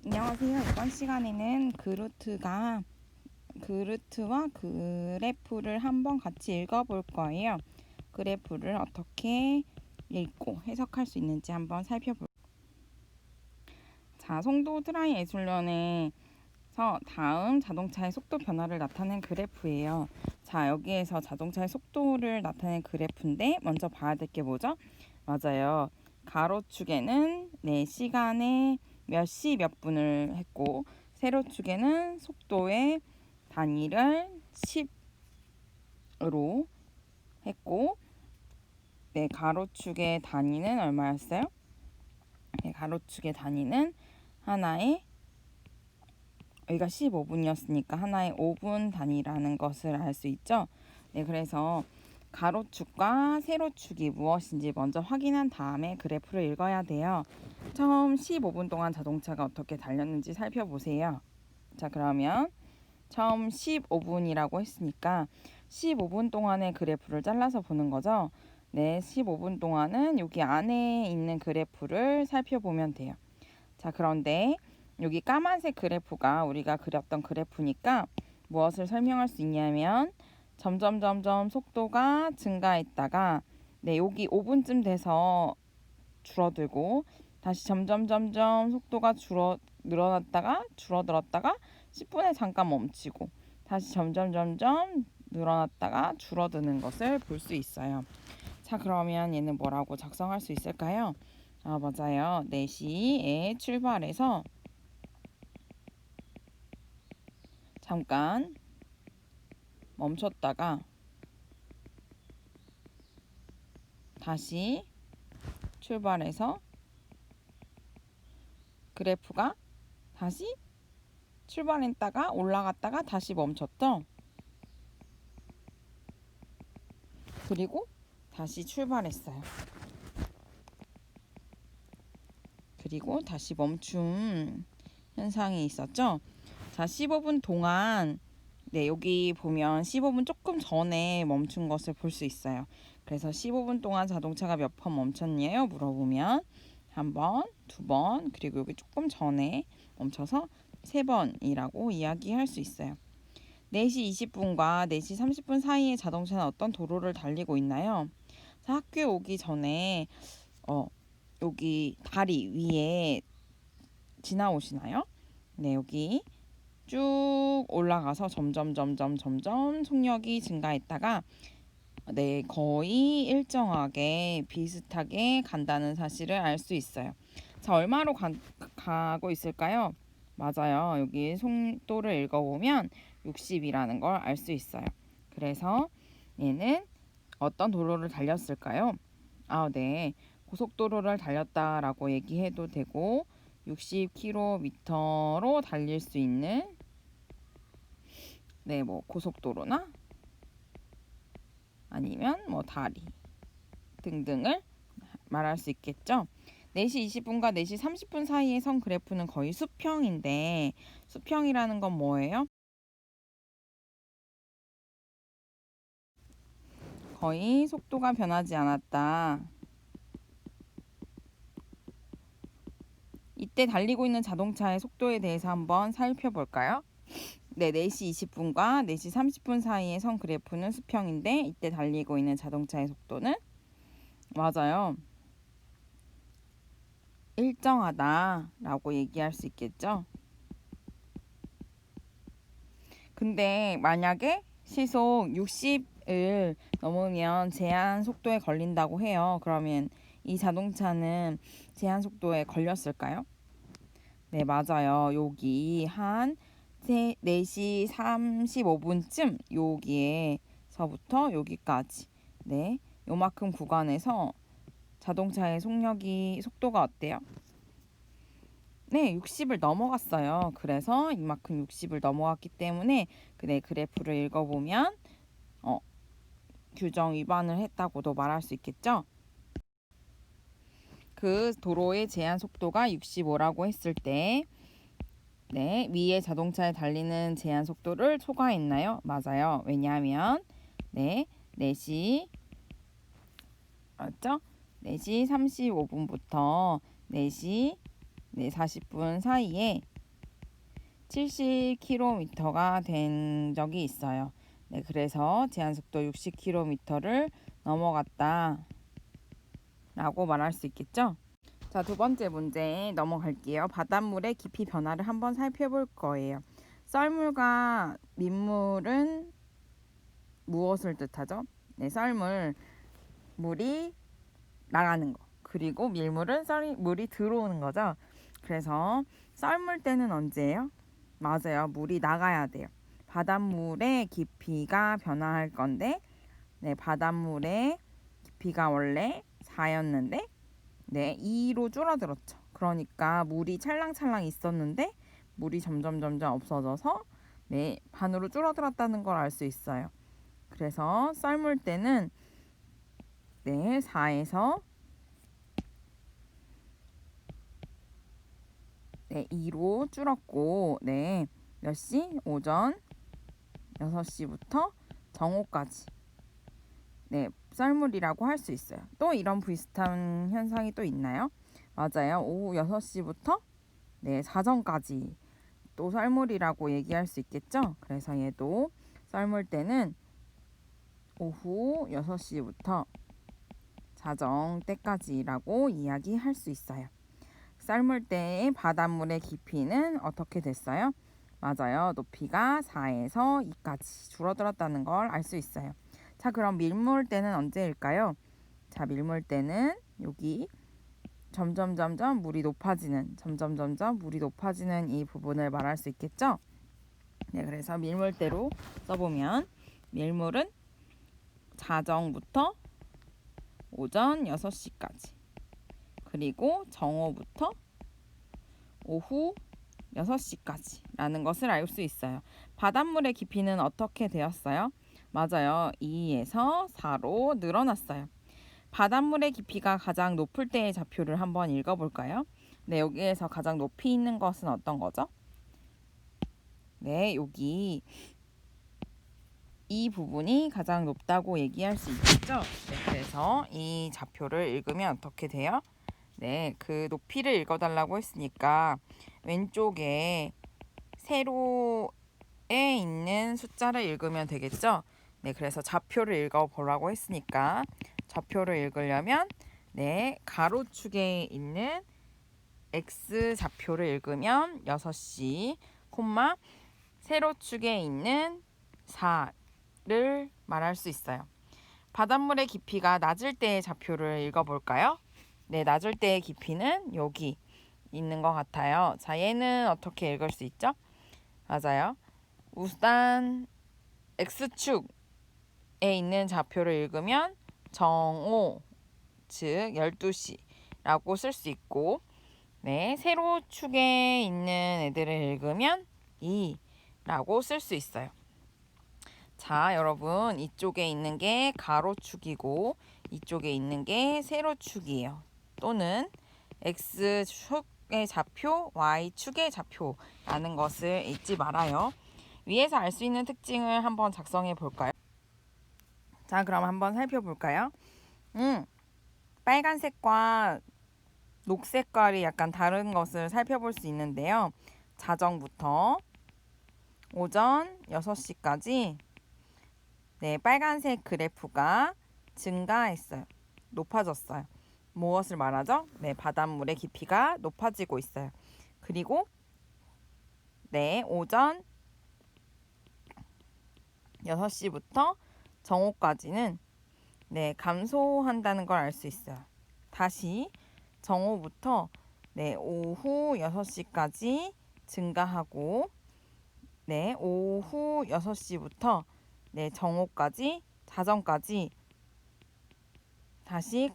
안녕하세요. 이번 시간에는 그루트와 그래프를 한번 같이 읽어볼 거예요. 그래프를 어떻게 읽고 해석할 수 있는지 한번 살펴볼게요. 자, 송도 드라이 예술련에서 다음 자동차의 속도 변화를 나타낸 그래프예요. 자, 여기에서 자동차의 속도를 나타낸 그래프인데 먼저 봐야 될 게 뭐죠? 맞아요. 가로축에는 4시간에 몇 시 몇 분을 했고, 세로축에는 속도의 단위를 10으로 했고, 네, 가로축의 단위는 얼마였어요? 네, 가로축의 단위는 하나의, 여기가 15분이었으니까 하나의 5분 단위라는 것을 알 수 있죠. 네, 그래서 가로축과 세로축이 무엇인지 먼저 확인한 다음에 그래프를 읽어야 돼요. 처음 15분 동안 자동차가 어떻게 달렸는지 살펴보세요. 자, 그러면 처음 15분이라고 했으니까 15분 동안의 그래프를 잘라서 보는 거죠. 네, 15분 동안은 여기 안에 있는 그래프를 살펴보면 돼요. 자, 그런데 여기 까만색 그래프가 우리가 그렸던 그래프니까 무엇을 설명할 수 있냐면 점점 속도가 증가했다가 네, 여기 5분쯤 돼서 줄어들고 다시 점점 속도가 늘어났다가 줄어들었다가 10분에 잠깐 멈추고 다시 점점 늘어났다가 줄어드는 것을 볼 수 있어요. 자, 그러면 얘는 뭐라고 작성할 수 있을까요? 아, 맞아요. 4시에 출발해서 잠깐 멈췄다가 다시 출발해서 그래프가 다시 출발했다가 올라갔다가 다시 멈췄죠. 그리고 다시 출발했어요. 그리고 다시 멈춤 현상이 있었죠. 자, 15분 동안 네, 여기 보면 15분 조금 전에 멈춘 것을 볼 수 있어요. 그래서 15분 동안 자동차가 몇 번 멈췄냐요? 물어보면 한 번, 두 번, 그리고 여기 조금 전에 멈춰서 3번이라고 이야기할 수 있어요. 4시 20분과 4시 30분 사이에 자동차는 어떤 도로를 달리고 있나요? 자, 학교에 오기 전에 여기 다리 위에 지나오시나요? 네, 여기 쭉 올라가서 점점 속력이 증가했다가 네, 거의 일정하게 비슷하게 간다는 사실을 알 수 있어요. 자, 얼마로 가고 있을까요? 맞아요. 여기 속도를 읽어보면 60이라는 걸 알 수 있어요. 그래서 얘는 어떤 도로를 달렸을까요? 아, 네. 고속도로를 달렸다라고 얘기해도 되고 60km로 달릴 수 있는 네, 뭐 고속도로나 아니면 뭐 다리 등등을 말할 수 있겠죠. 4시 20분과 4시 30분 사이의 선 그래프는 거의 수평인데 수평이라는 건 뭐예요? 거의 속도가 변하지 않았다. 이때 달리고 있는 자동차의 속도에 대해서 한번 살펴볼까요? 네, 4시 20분과 4시 30분 사이의 선 그래프는 수평인데 이때 달리고 있는 자동차의 속도는 맞아요. 일정하다라고 얘기할 수 있겠죠. 근데 만약에 시속 60을 넘으면 제한 속도에 걸린다고 해요. 그러면 이 자동차는 제한 속도에 걸렸을까요? 네, 맞아요. 여기 한 4시 35분쯤 여기에서부터 여기까지 네, 요만큼 구간에서 자동차의 속도가 어때요? 네, 60을 넘어갔어요. 그래서 이만큼 60을 넘어갔기 때문에 그래프를 읽어보면 규정 위반을 했다고도 말할 수 있겠죠. 그 도로의 제한 속도가 65라고 했을 때 네, 위에 자동차에 달리는 제한 속도를 초과했나요? 맞아요. 왜냐하면 네, 4시 맞죠? 4시 35분부터 4시 40분 사이에 70km가 된 적이 있어요. 네, 그래서 제한속도 60km를 넘어갔다 라고 말할 수 있겠죠? 자, 두 번째 문제 넘어갈게요. 바닷물의 깊이 변화를 한번 살펴볼 거예요. 썰물과 민물은 무엇을 뜻하죠? 네, 썰물, 물이 나가는 거. 그리고 밀물은 물이 들어오는 거죠. 그래서 썰물 때는 언제예요? 맞아요. 물이 나가야 돼요. 바닷물의 깊이가 변화할 건데, 네, 바닷물의 깊이가 원래 4였는데, 네, 2로 줄어들었죠. 그러니까 물이 찰랑찰랑 있었는데, 물이 점점 없어져서, 네, 반으로 줄어들었다는 걸 알 수 있어요. 그래서 썰물 때는, 네, 4에서 네, 2로 줄었고, 네, 몇 시? 오전 6시부터 정오까지. 네, 썰물이라고 할 수 있어요. 또 이런 비슷한 현상이 또 있나요? 맞아요. 오후 6시부터 네, 사정까지 또 썰물이라고 얘기할 수 있겠죠? 그래서 얘도 썰물 때는 오후 6시부터 자정 때까지라고 이야기할 수 있어요. 썰물 때의 바닷물의 깊이는 어떻게 됐어요? 맞아요. 높이가 4에서 2까지 줄어들었다는 걸 알 수 있어요. 자, 그럼 밀물 때는 언제일까요? 자, 밀물 때는 여기 점점 물이 높아지는 물이 높아지는 이 부분을 말할 수 있겠죠? 네, 그래서 밀물대로 써보면 밀물은 자정부터 오전 6시까지 그리고 정오부터 오후 6시까지라는 것을 알 수 있어요. 바닷물의 깊이는 어떻게 되었어요? 맞아요. 2에서 4로 늘어났어요. 바닷물의 깊이가 가장 높을 때의 좌표를 한번 읽어볼까요? 네, 여기에서 가장 높이 있는 것은 어떤 거죠? 네, 여기 이 부분이 가장 높다고 얘기할 수 있겠죠? 네, 그래서 이 좌표를 읽으면 어떻게 돼요? 네, 그 높이를 읽어달라고 했으니까 왼쪽에 세로에 있는 숫자를 읽으면 되겠죠? 네, 그래서 좌표를 읽어보라고 했으니까 좌표를 읽으려면 네, 가로축에 있는 X 좌표를 읽으면 6시, 세로축에 있는 4를 말할 수 있어요. 바닷물의 깊이가 낮을 때의 좌표를 읽어볼까요? 네, 낮을 때의 깊이는 여기 있는 것 같아요. 자, 얘는 어떻게 읽을 수 있죠? 맞아요. 우산 X축에 있는 좌표를 읽으면 정오, 즉 12시라고 쓸 수 있고 네, 세로축에 있는 애들을 읽으면 2라고 쓸 수 있어요. 자, 여러분 이쪽에 있는 게 가로축이고 이쪽에 있는 게 세로축이에요. 또는 X축의 좌표, Y축의 좌표라는 것을 잊지 말아요. 위에서 알 수 있는 특징을 한번 작성해 볼까요? 자, 그럼 한번 살펴볼까요? 빨간색과 녹색깔이 약간 다른 것을 살펴볼 수 있는데요. 자정부터 오전 6시까지 네, 빨간색 그래프가 증가했어요. 높아졌어요. 무엇을 말하죠? 네, 바닷물의 깊이가 높아지고 있어요. 그리고 네, 오전 6시부터 정오까지는 네, 감소한다는 걸 알 수 있어요. 다시 정오부터 네, 오후 6시까지 증가하고 네, 오후 6시부터 네, 정오까지 자정까지 다시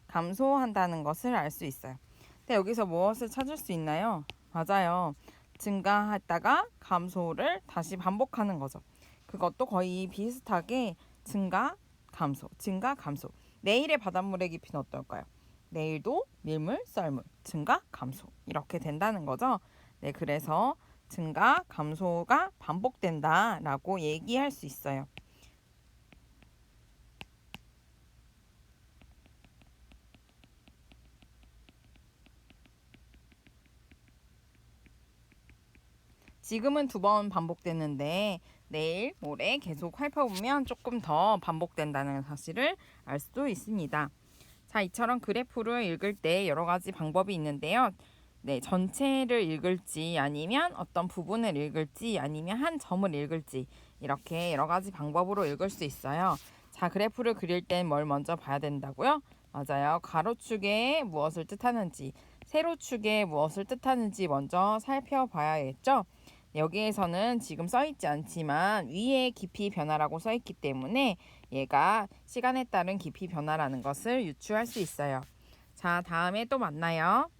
감소한다는 것을 알 수 있어요. 근데 여기서 무엇을 찾을 수 있나요? 맞아요. 증가했다가 감소를 다시 반복하는 거죠. 그것도 거의 비슷하게 증가, 감소, 증가, 감소. 내일의 바닷물의 깊이는 어떨까요? 내일도 밀물, 썰물, 증가, 감소 이렇게 된다는 거죠. 네, 그래서 증가, 감소가 반복된다라고 얘기할 수 있어요. 지금은 2번 반복됐는데 내일, 모레 계속 살펴보면 조금 더 반복된다는 사실을 알 수도 있습니다. 자, 이처럼 그래프를 읽을 때 여러 가지 방법이 있는데요. 네, 전체를 읽을지 아니면 어떤 부분을 읽을지 아니면 한 점을 읽을지 이렇게 여러 가지 방법으로 읽을 수 있어요. 자, 그래프를 그릴 땐 뭘 먼저 봐야 된다고요? 맞아요. 가로축에 무엇을 뜻하는지, 세로축에 무엇을 뜻하는지 먼저 살펴봐야겠죠? 여기에서는 지금 써있지 않지만 위에 깊이 변화라고 써있기 때문에 얘가 시간에 따른 깊이 변화라는 것을 유추할 수 있어요. 자, 다음에 또 만나요.